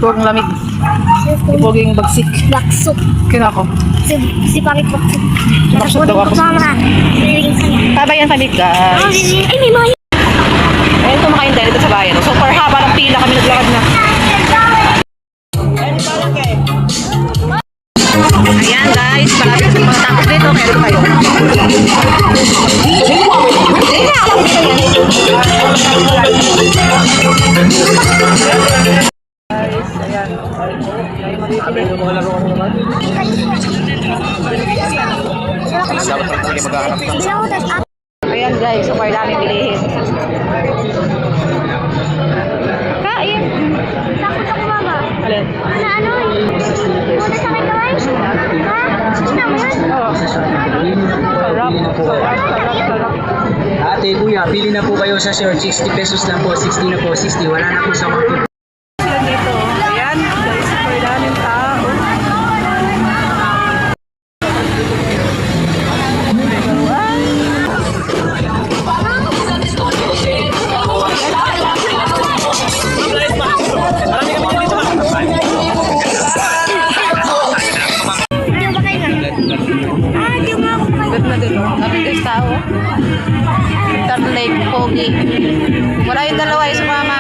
Huwag lamig. Huwag yung bagsik. Baksok. Kina ako. Si Pangit baksok. Baksok daw ako. Mama. Tabayan kami guys. Ay, may mga. Ayun, kumakain tayo dito sa bayan. So, for haba ng pila kami naglakad na. Ayan guys, malapit sa mga tapos dito. Meron kayo. Guys, ayan. Ayan guys, super daming bilihin. Kain. Takot ako, Mama. Alin? Ano? Punta sa akin kamay? Ha? Gusto mo yun? Oo. Sarap. Ate, kuya, pili na po kayo sa short. 60 pesos lang po. 60 na po. 60. Wala na po sa market. Sila dito. Ayan, guys, super daming tao. Hindi ba kayo na? Hindi mo ako kayo. Good na dito. Sabi guys, tao. Turtle Lake, Pogi. Wala yung dalawa, yung sumama.